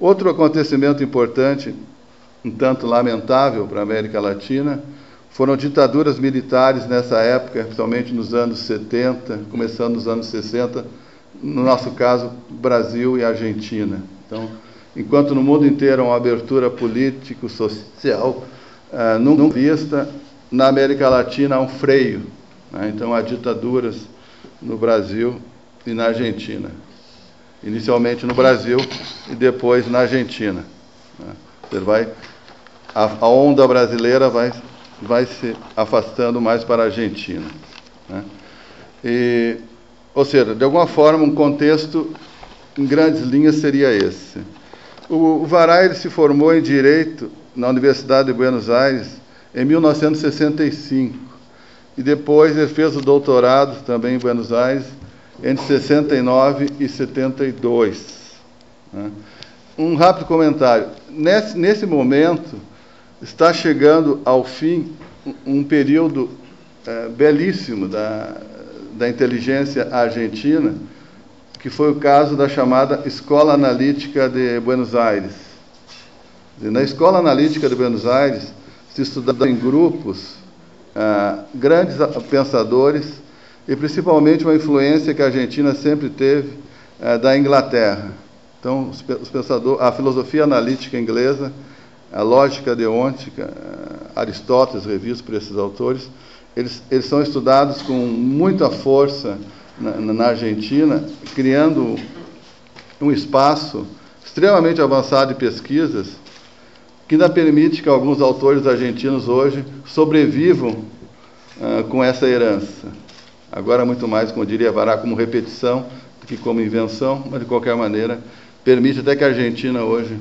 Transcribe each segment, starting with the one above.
Outro acontecimento importante, um tanto lamentável para a América Latina, foram ditaduras militares nessa época, principalmente nos anos 70, começando nos anos 60, no nosso caso, Brasil e Argentina. Então, enquanto no mundo inteiro há uma abertura político-social não vista, na América Latina há um freio, né? Então, há ditaduras no Brasil e na Argentina. Inicialmente no Brasil e depois na Argentina. A onda brasileira vai se afastando mais para a Argentina, né? Ou seja, de alguma forma, um contexto, em grandes linhas, seria esse. O Vará ele se formou em Direito na Universidade de Buenos Aires em 1965, e depois ele fez o doutorado também em Buenos Aires entre 69 e 72. Né? Um rápido comentário. Nesse momento, está chegando ao fim um período belíssimo da inteligência argentina, que foi o caso da chamada Escola Analítica de Buenos Aires. Na Escola Analítica de Buenos Aires, se estudava em grupos grandes pensadores, e principalmente uma influência que a Argentina sempre teve da Inglaterra. Então, os pensadores, a filosofia analítica inglesa, a lógica deôntica, Aristóteles, revisto por esses autores, eles são estudados com muita força na Argentina, criando um espaço extremamente avançado de pesquisas, que ainda permite que alguns autores argentinos hoje sobrevivam com essa herança. Agora, muito mais, como diria Vará, como repetição do que como invenção, mas, de qualquer maneira, permite até que a Argentina hoje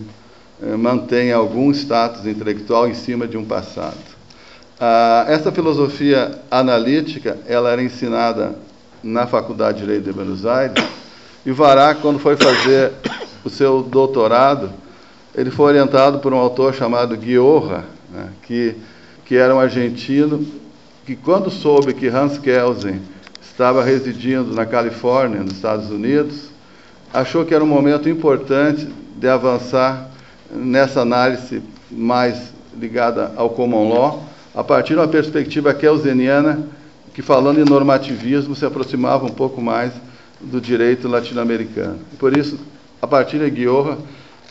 mantenha algum status intelectual em cima de um passado. Essa filosofia analítica, ela era ensinada na Faculdade de Direito de Buenos Aires, e Vará, quando foi fazer o seu doutorado, ele foi orientado por um autor chamado Guiorra, né, que era um argentino, que quando soube que Hans Kelsen estava residindo na Califórnia, nos Estados Unidos, achou que era um momento importante de avançar nessa análise mais ligada ao common law, a partir de uma perspectiva kelseniana, que, falando em normativismo, se aproximava um pouco mais do direito latino-americano. Por isso, a partir de Guiorra,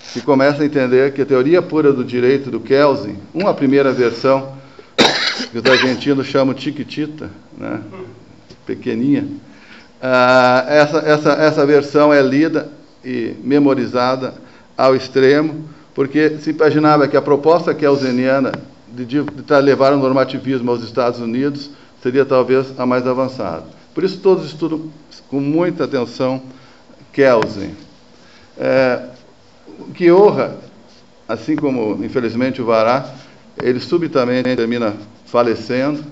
se começa a entender que a teoria pura do direito do Kelsen, uma primeira versão, que os argentinos chamam chiquitita, né, pequeninha, essa versão é lida e memorizada ao extremo, porque se imaginava que a proposta kelseniana de levar o normativismo aos Estados Unidos seria talvez a mais avançada. Por isso todos estudam com muita atenção Kelsen. Guiorra, assim como, infelizmente, o Vará, ele subitamente termina falecendo,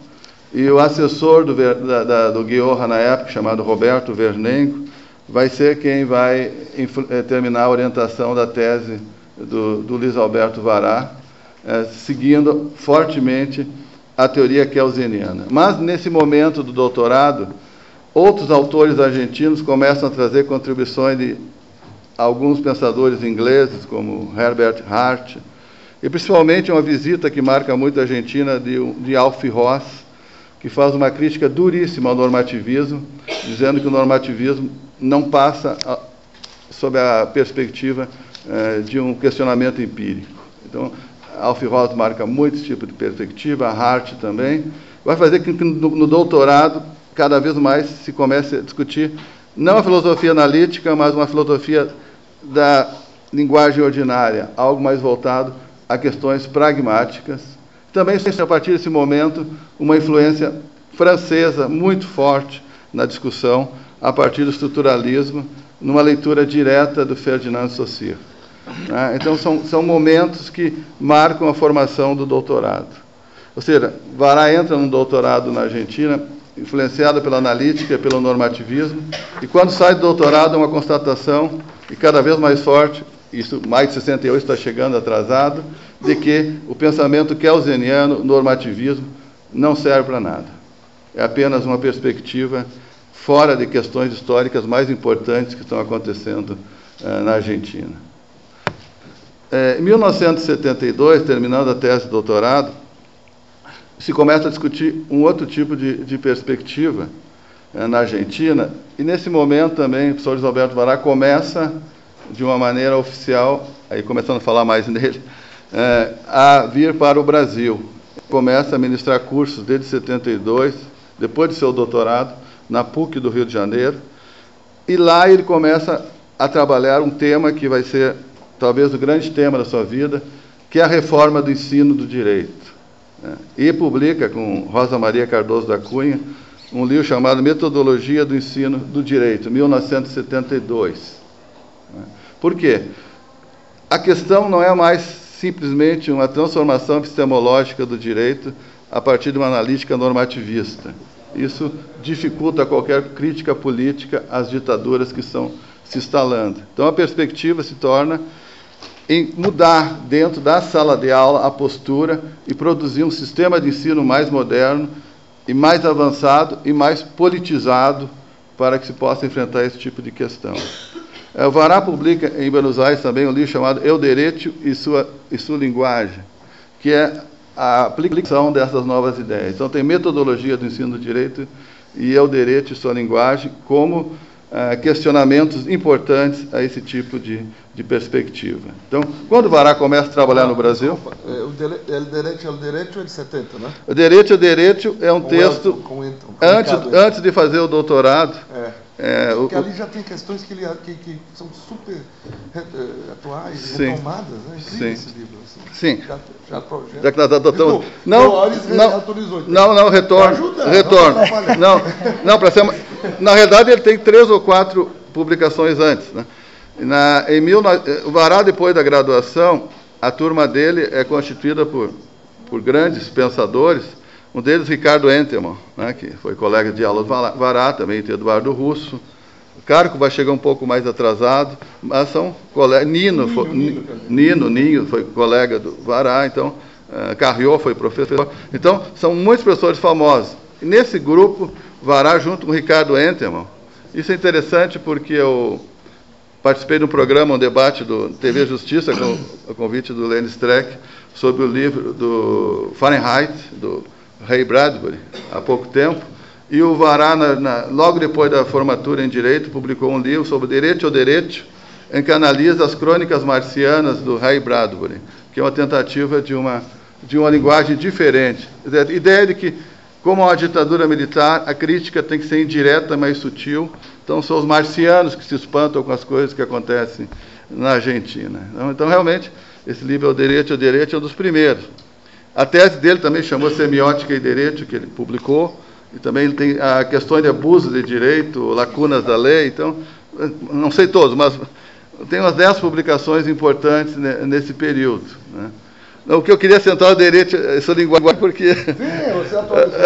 e o assessor do Guiorra na época, chamado Roberto Vernenco, vai ser quem vai terminar a orientação da tese do Luiz Alberto Vará, seguindo fortemente a teoria kelseniana. Mas, nesse momento do doutorado, outros autores argentinos começam a trazer contribuições de alguns pensadores ingleses, como Herbert Hart, e principalmente uma visita que marca muito a Argentina de Alf Ross, que faz uma crítica duríssima ao normativismo, dizendo que o normativismo não passa sob a perspectiva de um questionamento empírico. Então, Alf Ross marca muito esse tipo de perspectiva, a Hart também. Vai fazer com que no doutorado, cada vez mais, se comece a discutir não a filosofia analítica, mas uma filosofia da linguagem ordinária, algo mais voltado a questões pragmáticas. Também, a partir desse momento, uma influência francesa muito forte na discussão, a partir do estruturalismo, numa leitura direta do Ferdinand Saussure. Então, são momentos que marcam a formação do doutorado. Ou seja, Vará entra no doutorado na Argentina, influenciado pela analítica e pelo normativismo, e quando sai do doutorado é uma constatação, e cada vez mais forte, isso mais de 68 está chegando atrasado, de que o pensamento kelseniano, normativismo, não serve para nada. É apenas uma perspectiva fora de questões históricas mais importantes que estão acontecendo na Argentina. Em 1972, terminando a tese de doutorado, se começa a discutir um outro tipo de perspectiva na Argentina, e nesse momento também o professor Luiz Alberto Vará começa, de uma maneira oficial, aí começando a falar mais nele, a vir para o Brasil. Começa a ministrar cursos desde 72, depois de seu doutorado, na PUC do Rio de Janeiro, e lá ele começa a trabalhar um tema que vai ser talvez o grande tema da sua vida, que é a reforma do ensino do direito. E publica, com Rosa Maria Cardoso da Cunha, um livro chamado Metodologia do Ensino do Direito, 1972. Por quê? A questão não é mais simplesmente uma transformação epistemológica do direito a partir de uma analítica normativista. Isso dificulta qualquer crítica política às ditaduras que estão se instalando. Então, a perspectiva se torna em mudar dentro da sala de aula a postura e produzir um sistema de ensino mais moderno e mais avançado e mais politizado para que se possa enfrentar esse tipo de questão. O Vará publica em Buenos Aires também um livro chamado Eu Direito e Sua Linguagem, que é a aplicação dessas novas ideias. Então, tem metodologia do ensino do direito e Eu Direito e Sua Linguagem como questionamentos importantes a esse tipo de perspectiva. Então, quando o Vará começa a trabalhar no Brasil... O Direito é de 70, né? O Direito é um texto... Antes de fazer o doutorado... Porque ali já tem questões que são super atuais, retomadas, né? Incrível esse livro. Assim. Sim. Já que nós adotamos... Não, retorno. Não, para ser... Na realidade, ele tem 3 ou 4 publicações antes, né? O Vará, depois da graduação, a turma dele é constituída por grandes pensadores, um deles, Ricardo Entelmann, né, que foi colega de aula do Vará, também tem Eduardo Russo. O Carco vai chegar um pouco mais atrasado, mas são colegas. Ninho foi colega do Vará, então, Carrió foi professor. Então, são muitos professores famosos. E nesse grupo, Vará junto com Ricardo Entelmann. Isso é interessante porque eu participei de um programa, um debate do TV Justiça, com o convite do Lenny Streck, sobre o livro do Fahrenheit, do Ray Bradbury, há pouco tempo, e o Vará, logo depois da formatura em Direito, publicou um livro sobre Direito ao Direito, em que analisa as crônicas marcianas do Ray Bradbury, que é uma tentativa de uma linguagem diferente. A ideia de que, como uma ditadura militar, a crítica tem que ser indireta, mais sutil. Então, são os marcianos que se espantam com as coisas que acontecem na Argentina. Então, realmente, esse livro, O Direito é um dos primeiros. A tese dele também chamou Semiótica e Direito, que ele publicou, e também ele tem a questão de abuso de direito, lacunas da lei. Então, não sei todos, mas tem umas 10 publicações importantes nesse período, né? O que eu queria centrar o direito, essa linguagem, porque... Sim, você atualizou.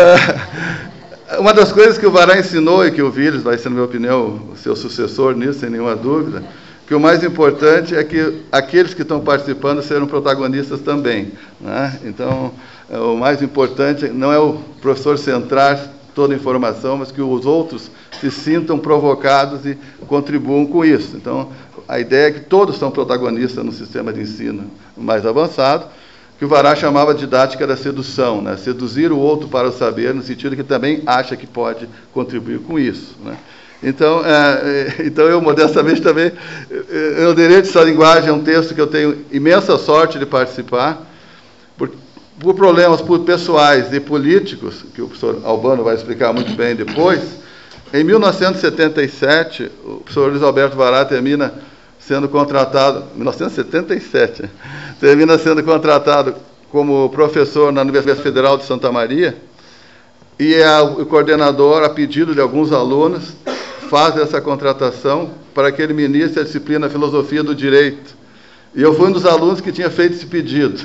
Uma das coisas que o Vará ensinou, e que o Vires vai ser, na minha opinião, o seu sucessor nisso, sem nenhuma dúvida, que o mais importante é que aqueles que estão participando serão protagonistas também, né? Então, o mais importante não é o professor centrar toda a informação, mas que os outros se sintam provocados e contribuam com isso. Então, a ideia é que todos são protagonistas no sistema de ensino mais avançado, que o Vará chamava de didática da sedução, né? Seduzir o outro para o saber, no sentido que também acha que pode contribuir com isso, né? Então, eu, modestamente, também... O Direito de Sua Linguagem é um texto que eu tenho imensa sorte de participar, por problemas pessoais e políticos, que o professor Albano vai explicar muito bem depois. Em 1977, o professor Luiz Alberto Vará termina sendo contratado... 1977, termina sendo contratado como professor na Universidade Federal de Santa Maria, e o coordenador, a pedido de alguns alunos, faz essa contratação para que ele ministre a disciplina Filosofia do Direito. E eu fui um dos alunos que tinha feito esse pedido.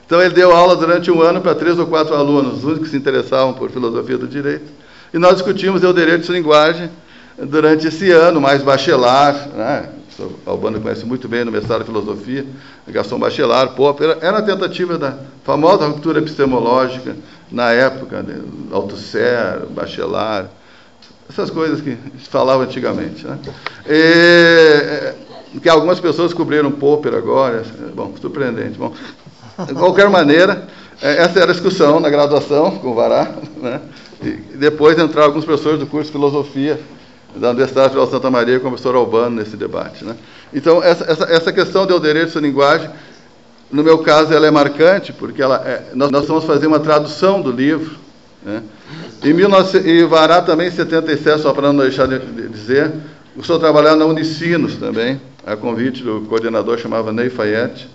Então, ele deu aula durante um ano para 3 ou 4 alunos, os únicos que se interessavam por Filosofia do Direito. E nós discutimos o Direito de Sua Linguagem durante esse ano, mais bachelar, né? O professor Albano conhece muito bem no mestrado de Filosofia, Gaston Bachelard, Popper. Era a tentativa da famosa ruptura epistemológica na época, Althusser, Bachelard, essas coisas que se falavam antigamente, né? que algumas pessoas descobriram Popper agora. Bom, surpreendente. Bom, de qualquer maneira, essa era a discussão na graduação com o Vará, né? E depois entraram alguns professores do curso de filosofia da Universidade Federal de Santa Maria com o professor Albano nesse debate, né? Então, essa questão do direito à linguagem, no meu caso, ela é marcante, porque nós vamos fazer uma tradução do livro, né? E Vará também, em 77, só para não deixar de dizer, começou a trabalhar na Unicinos também, a convite do coordenador, chamava Ney Fayette.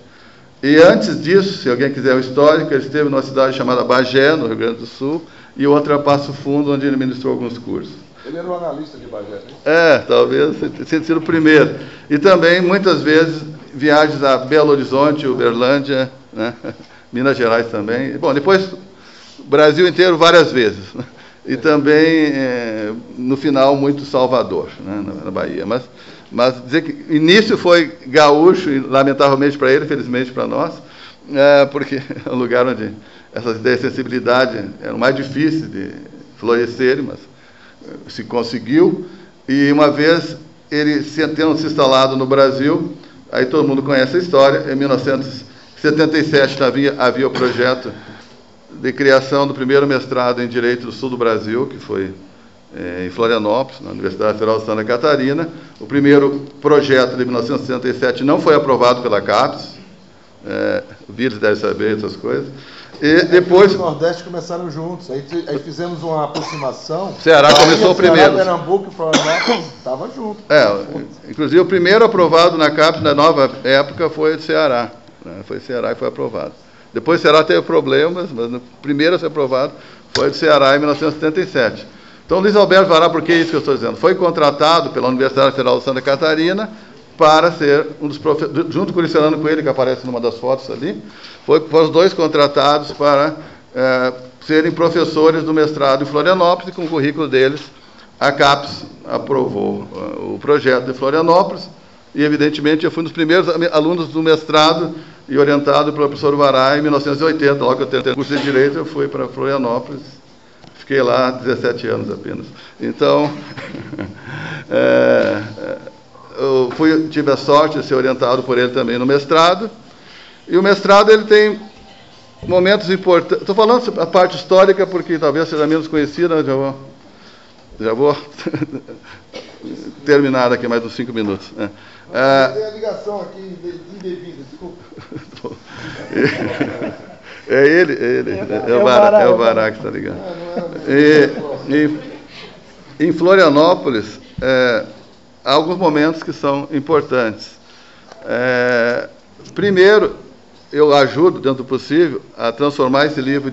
E antes disso, se alguém quiser o histórico, ele esteve numa cidade chamada Bagé, no Rio Grande do Sul, e outra Passo Fundo, onde ele ministrou alguns cursos. Ele era o analista de Bagé, né? Talvez tenha sido o primeiro. E também, muitas vezes, viagens a Belo Horizonte, Uberlândia, né? Minas Gerais também. Bom, depois, o Brasil inteiro várias vezes. E também, no final, muito Salvador, né? Na Bahia. Mas dizer que o início foi gaúcho, e lamentavelmente para ele, felizmente para nós, porque é um lugar onde essas ideias de sensibilidade eram mais difíceis de florescerem, mas se conseguiu. E uma vez ele tendo se instalado no Brasil, aí todo mundo conhece a história, em 1977 havia o projeto de criação do primeiro mestrado em Direito do Sul do Brasil, que foi em Florianópolis, na Universidade Federal de Santa Catarina. O primeiro projeto de 1967 não foi aprovado pela CAPES, o Vires deve saber essas coisas. E depois... Os Nordeste começaram juntos, aí fizemos uma aproximação. Ceará começou primeiro. Pernambuco e Florianópolis estavam juntos. Inclusive o primeiro aprovado na CAPES, na nova época, foi o Ceará. Foi Ceará e foi aprovado. Depois o Ceará teve problemas, mas o primeiro a ser aprovado foi o Ceará em 1977. Então, Luiz Alberto Vará, por que isso que eu estou dizendo? Foi contratado pela Universidade Federal de Santa Catarina para ser um dos professores, junto com o Luciano Coelho, que aparece numa das fotos ali, foram os dois contratados para serem professores do mestrado em Florianópolis, e com o currículo deles, a CAPES aprovou o projeto de Florianópolis, e, evidentemente, eu fui um dos primeiros alunos do mestrado e orientado pelo professor Vará em 1980, logo que eu terminei o curso de Direito, eu fui para Florianópolis. Fiquei lá 17 anos apenas. Então, eu tive a sorte de ser orientado por ele também no mestrado. E o mestrado ele tem momentos importantes. Estou falando sobre a parte histórica porque talvez seja menos conhecida, mas já vou terminar daqui mais uns 5 minutos. Tem a ligação aqui indevida, desculpa. É ele. É o Vará que está ligando. Em Florianópolis, há alguns momentos que são importantes. Primeiro, eu ajudo, dentro do possível, a transformar esse livro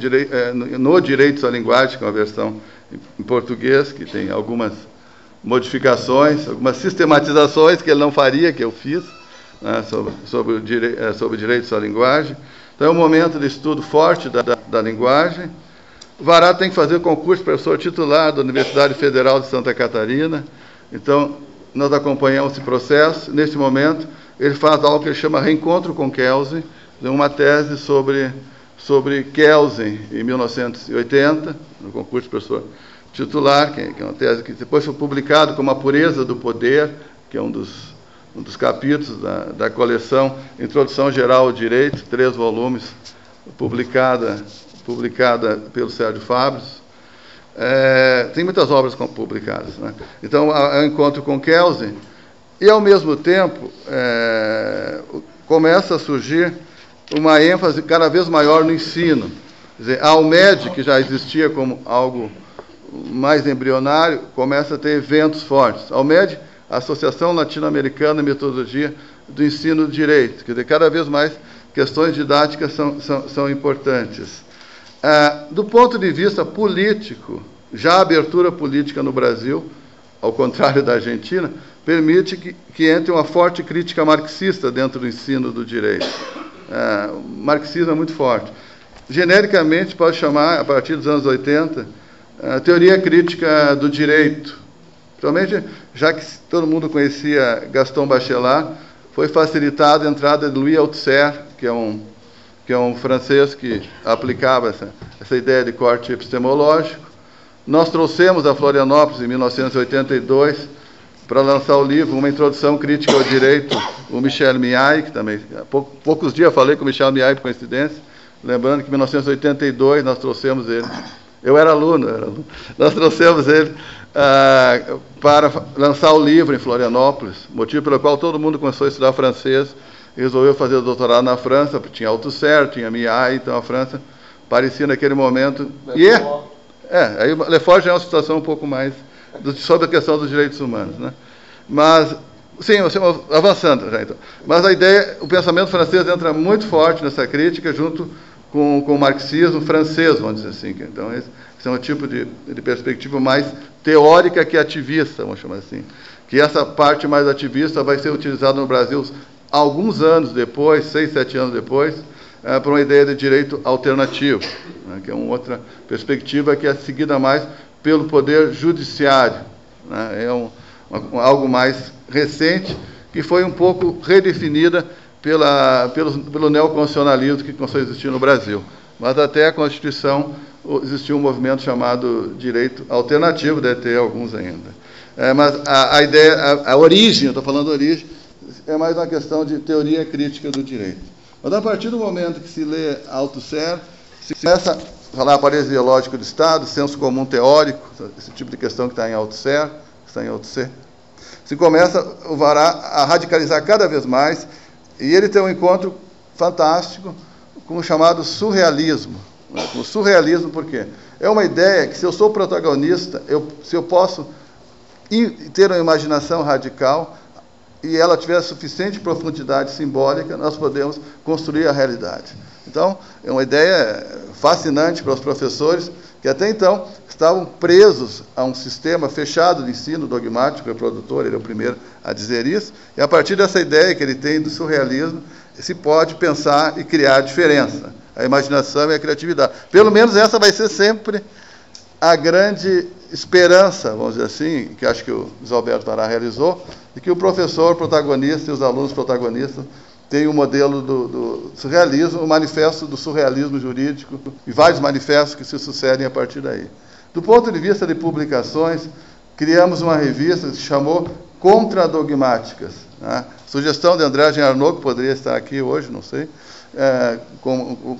no Direitos à Linguagem, que é uma versão em português, que tem algumas modificações, algumas sistematizações que ele não faria, que eu fiz, né, sobre direitos à linguagem. Então, é um momento de estudo forte da linguagem. O Vará tem que fazer concurso de professor titular da Universidade Federal de Santa Catarina. Então, nós acompanhamos esse processo. Nesse momento, ele faz algo que ele chama Reencontro com Kelsen, uma tese sobre Kelsen, em 1980, no concurso de professor titular, que é uma tese que depois foi publicada como A Pureza do Poder, que é um dos capítulos da coleção Introdução Geral ao Direito, 3 volumes, publicada pelo Sérgio Fabres. Tem muitas obras publicadas, né? Então, é um encontro com Kelsen, e, ao mesmo tempo, começa a surgir uma ênfase cada vez maior no ensino. Quer dizer, a UMED, que já existia como algo mais embrionário, começa a ter eventos fortes. A UMED, a Associação Latino-Americana de Metodologia do Ensino do Direito. Quer dizer, cada vez mais questões didáticas são importantes. Do ponto de vista político, já a abertura política no Brasil, ao contrário da Argentina, permite que entre uma forte crítica marxista dentro do ensino do direito. O marxismo é muito forte. Genericamente, pode chamar, a partir dos anos 80, a teoria crítica do direito. Principalmente, já que todo mundo conhecia Gaston Bachelard, foi facilitada a entrada de Louis Althusser, que é um francês que aplicava essa ideia de corte epistemológico. Nós trouxemos a Florianópolis, em 1982, para lançar o livro, Uma Introdução Crítica ao Direito, o Michel Miai, que também, há poucos dias falei com o Michel Miai, por coincidência, lembrando que em 1982 nós trouxemos ele, eu era aluno, nós trouxemos ele para lançar o livro em Florianópolis, motivo pelo qual todo mundo começou a estudar francês, e resolveu fazer o doutorado na França, porque tinha Althusser, tinha Miai, então a França parecia naquele momento... aí Lefort já é uma situação um pouco mais sobre a questão dos direitos humanos, né? Mas, sim, avançando já, então. Mas a ideia, o pensamento francês entra muito forte nessa crítica, junto com o marxismo francês, vamos dizer assim. Então, esse é um tipo de perspectiva mais teórica que ativista, vamos chamar assim. Que essa parte mais ativista vai ser utilizada no Brasil alguns anos depois, 6, 7 anos depois, para uma ideia de direito alternativo, né, que é uma outra perspectiva que é seguida mais pelo poder judiciário, né, é algo mais recente, que foi um pouco redefinida pelo neoconstitucionalismo que começou a existir no Brasil. Mas até a Constituição existiu um movimento chamado direito alternativo, deve ter alguns ainda. Mas a ideia, a origem, eu estou falando origem, é mais uma questão de teoria crítica do direito. Mas a partir do momento que se lê Althusser, se começa a falar aparelho ideológico do Estado, senso comum teórico, esse tipo de questão que está em Althusser, se começa o Vará a radicalizar cada vez mais, e ele tem um encontro fantástico com o chamado surrealismo. O surrealismo, por quê? É uma ideia que, se eu sou protagonista, se eu posso ter uma imaginação radical, e ela tiver suficiente profundidade simbólica, nós podemos construir a realidade. Então, é uma ideia fascinante para os professores, que até então estavam presos a um sistema fechado de ensino dogmático, reprodutor, ele é o primeiro a dizer isso, e a partir dessa ideia que ele tem do surrealismo, se pode pensar e criar diferença, a imaginação e a criatividade. Pelo menos essa vai ser sempre a grande esperança, vamos dizer assim, que acho que o José Alberto Vará realizou, de que o professor protagonista e os alunos protagonistas têm o modelo do surrealismo, o manifesto do surrealismo jurídico, e vários manifestos que se sucedem a partir daí. Do ponto de vista de publicações, criamos uma revista que se chamou Contradogmáticas, né? Sugestão de André Arnaud, que poderia estar aqui hoje, não sei,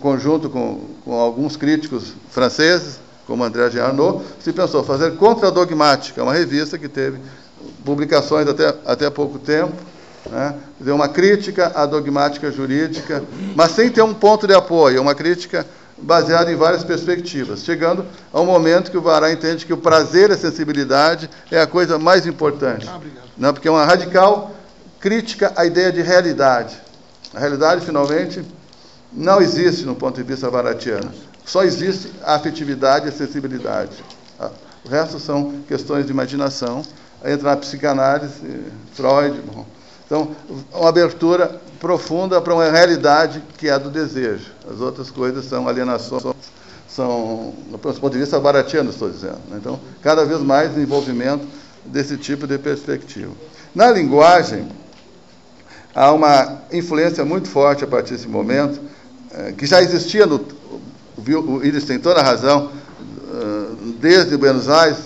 conjunto com alguns críticos franceses, como André Arnaud, se pensou fazer Contradogmática, uma revista que teve publicações até pouco tempo, né? Uma crítica à dogmática jurídica, mas sem ter um ponto de apoio, uma crítica baseada em várias perspectivas, chegando ao momento que o Vará entende que o prazer e a sensibilidade é a coisa mais importante, né? Porque é uma radical crítica à ideia de realidade. A realidade, finalmente, não existe no ponto de vista varatiano. Só existe a afetividade e a sensibilidade. O resto são questões de imaginação. Entra na psicanálise, Freud. Bom. Então, uma abertura profunda para uma realidade que é a do desejo. As outras coisas são alienações, são, do ponto de vista varatiano, estou dizendo. Então, cada vez mais desenvolvimento desse tipo de perspectiva. Na linguagem, há uma influência muito forte a partir desse momento, que já existia o Iris tem toda a razão, desde Buenos Aires,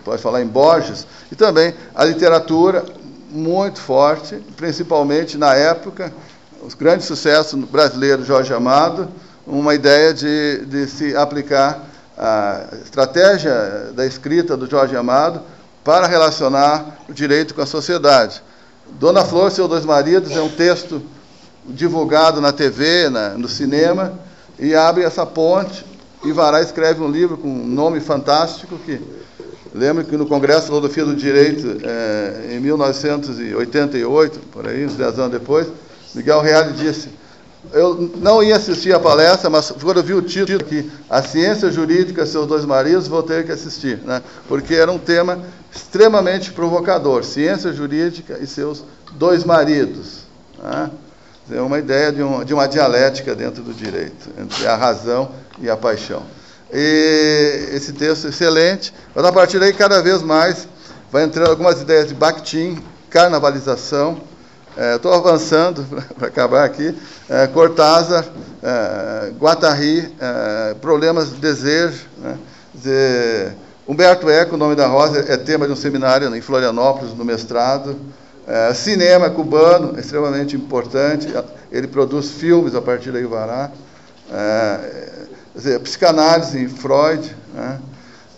pode falar em Borges, e também a literatura muito forte, principalmente na época, os grandes sucessos brasileiros, Jorge Amado, uma ideia de se aplicar a estratégia da escrita do Jorge Amado para relacionar o direito com a sociedade. Dona Flor, Seus Dois Maridos, é um texto divulgado na TV, no cinema, e abre essa ponte, e Vará escreve um livro com um nome fantástico, que lembro que no Congresso de Filosofia do Direito, em 1988, por aí, uns 10 anos depois, Miguel Reale disse, eu não ia assistir a palestra, mas quando eu vi o título aqui, A Ciência Jurídica, Seus Dois Maridos, vou ter que assistir, né? Porque era um tema extremamente provocador, ciência jurídica e seus dois maridos, né? É uma ideia de uma dialética dentro do direito, entre a razão e a paixão. E esse texto é excelente, mas a partir daí, cada vez mais, vai entrando algumas ideias de Bakhtin, carnavalização, estou avançando para acabar aqui, Cortázar, Guattari, problemas de desejo, né? Humberto Eco, O Nome da Rosa, é tema de um seminário em Florianópolis, no mestrado. Cinema cubano, extremamente importante. Ele produz filmes a partir daí, Vará. Psicanálise em Freud. Né?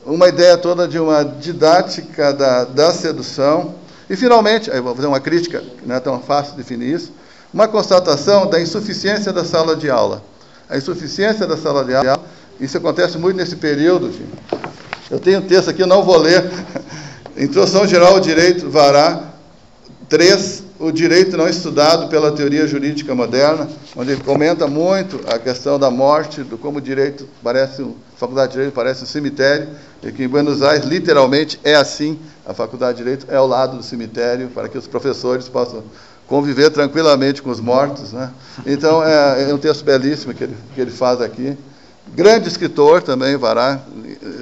Uma ideia toda de uma didática da sedução. E, finalmente, aí vou fazer uma crítica, não é tão fácil definir isso, uma constatação da insuficiência da sala de aula. A insuficiência da sala de aula, isso acontece muito nesse período. Eu tenho um texto aqui, eu não vou ler. Introdução Geral ao Direito, Vará, 3, o direito não estudado pela teoria jurídica moderna, onde ele comenta muito a questão da morte, do como o direito parece, a Faculdade de Direito parece um cemitério, e que em Buenos Aires, literalmente, é assim, a Faculdade de Direito é ao lado do cemitério, para que os professores possam conviver tranquilamente com os mortos. Né? Então, é um texto belíssimo que ele faz aqui. Grande escritor também, Vará,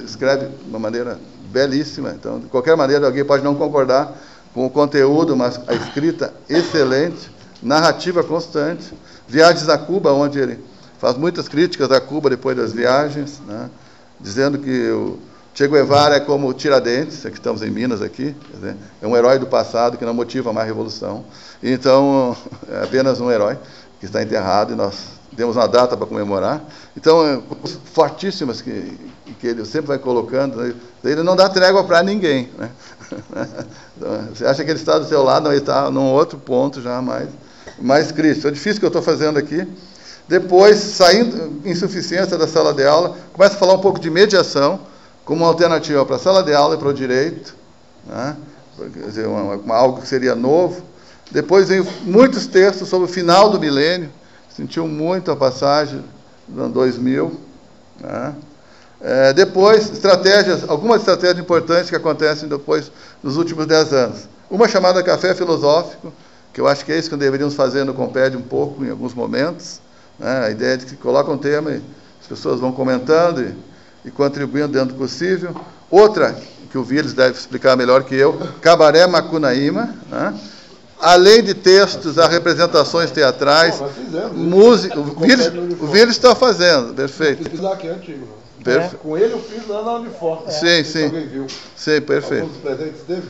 escreve de uma maneira belíssima. Então, de qualquer maneira, alguém pode não concordar com o conteúdo, mas a escrita excelente, narrativa constante. Viagens a Cuba, onde ele faz muitas críticas a Cuba depois das viagens, né? Dizendo que o Che Guevara é como o Tiradentes, que estamos em Minas aqui, quer dizer, é um herói do passado que não motiva mais a revolução. Então, é apenas um herói que está enterrado e nós temos uma data para comemorar. Então, fortíssimas que ele sempre vai colocando, ele não dá trégua para ninguém. Né? Então, você acha que ele está do seu lado, não, ele está num outro ponto já mais crítico. É difícil o que eu estou fazendo aqui. Depois, saindo insuficiência da sala de aula, começa a falar um pouco de mediação, como uma alternativa para a sala de aula e para o direito, né? Quer dizer, algo que seria novo. Depois vem muitos textos sobre o final do milênio, sentiu muito a passagem do ano 2000. Né? Depois, algumas estratégias importantes que acontecem depois nos últimos 10 anos. Uma chamada Café Filosófico, que eu acho que é isso que deveríamos fazer no Comped um pouco, em alguns momentos. Né? A ideia de que coloca um tema e as pessoas vão comentando e contribuindo dentro do possível. Outra, que o Vires deve explicar melhor que eu, Cabaré Macunaíma, né? Além de textos, há representações teatrais, música. O Vires está fazendo, perfeito. Eu fiz lá que é antigo. Com ele eu fiz lá na Unifor. Sim, sim. Alguém viu. Sim, perfeito. Alguns presentes teve?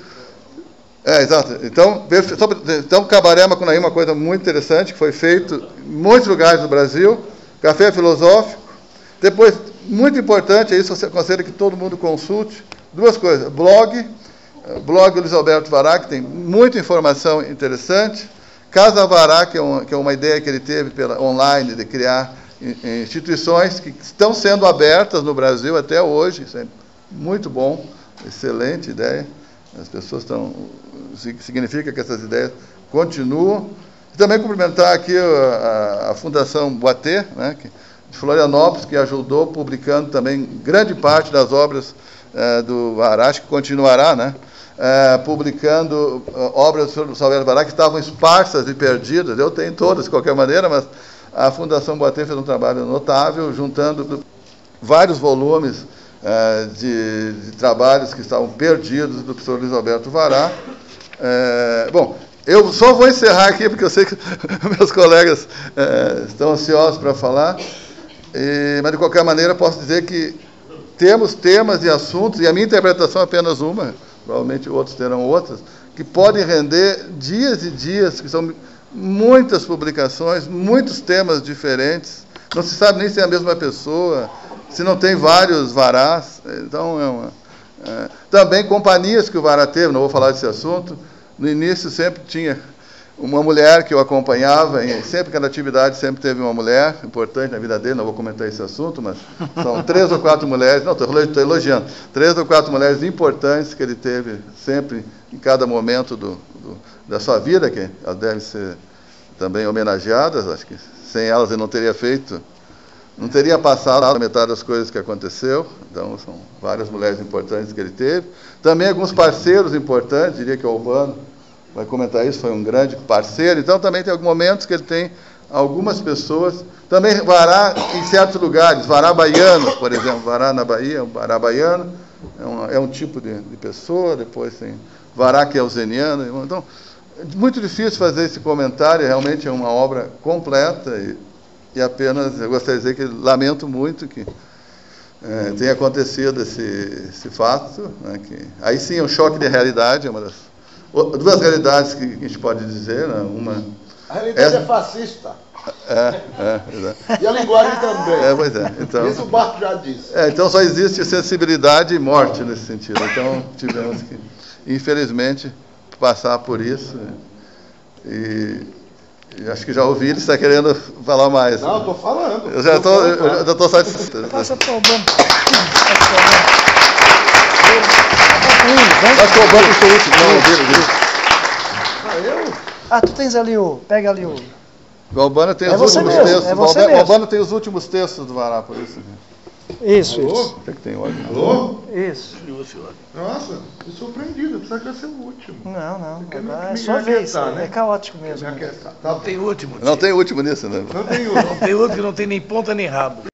Exato. Então, Cabaré Macunaíma, uma coisa muito interessante, que foi feito em muitos lugares do Brasil. Café Filosófico. Depois, muito importante, isso eu aconselho que todo mundo consulte. 2 coisas. Blog Luiz Alberto Vará, que tem muita informação interessante. Casa Vará, que é uma ideia que ele teve online, de criar instituições que estão sendo abertas no Brasil até hoje. Isso é muito bom, excelente ideia. As pessoas significa que essas ideias continuam. E também cumprimentar aqui a Fundação Boatê, né, de Florianópolis, que ajudou publicando também grande parte das obras do Vará, acho que continuará, né? Publicando obras do Salvador Vará que estavam esparsas e perdidas. Eu tenho todas, de qualquer maneira, mas a Fundação Boatê fez um trabalho notável, juntando vários volumes de trabalhos que estavam perdidos do professor Luiz Alberto Vará. Bom, eu só vou encerrar aqui, porque eu sei que meus colegas estão ansiosos para falar, mas, de qualquer maneira, posso dizer que temos temas e assuntos, e a minha interpretação é apenas uma, provavelmente outros terão outras, que podem render dias e dias, que são muitas publicações, muitos temas diferentes, não se sabe nem se é a mesma pessoa, se não tem vários Varás. Então, também companhias que o Vará teve, não vou falar desse assunto. No início sempre tinha uma mulher que eu acompanhava, e sempre cada atividade sempre teve uma mulher importante na vida dele, não vou comentar esse assunto, mas são 3 ou 4 mulheres, não, estou elogiando, 3 ou 4 mulheres importantes que ele teve sempre, em cada momento da sua vida, que elas devem ser também homenageadas. Acho que sem elas ele não teria passado a metade das coisas que aconteceu. Então, são várias mulheres importantes que ele teve. Também alguns parceiros importantes, diria que o Urbano vai comentar isso, foi um grande parceiro. Então, também tem alguns momentos que ele tem algumas pessoas. Também Vará em certos lugares, Vará baiano, por exemplo, Vará na Bahia, o Vará baiano, é um tipo de pessoa. Depois tem Vará que é auseniano. Então, é muito difícil fazer esse comentário, realmente é uma obra completa e apenas eu gostaria de dizer que lamento muito que tem acontecido esse fato, né, que aí sim é um choque de realidade, é uma das duas realidades que a gente pode dizer, né, uma... A realidade é fascista. Exato. E a linguagem também. Pois é. Então, isso o Barthes já disse. Então só existe sensibilidade e morte nesse sentido. Então tivemos que, infelizmente, passar por isso. E acho que já ouvi, ele está querendo falar mais. Não, estou falando. Eu já estou satisfeito. Passa para o banco. Passa para o banco o último. Ah, tu tens ali o... Pega ali o... O Albano tem os últimos textos. O Albano tem os últimos textos do Vará, por isso. Isso. O que tem hoje? Alô? Isso. Nossa, estou surpreendido. Eu pensava que ia ser o último. Não. Agora é sua vez. Né? É caótico mesmo. Não tem último. Não tem último nisso, né? Não tem último. Tem outro que não tem nem ponta nem rabo.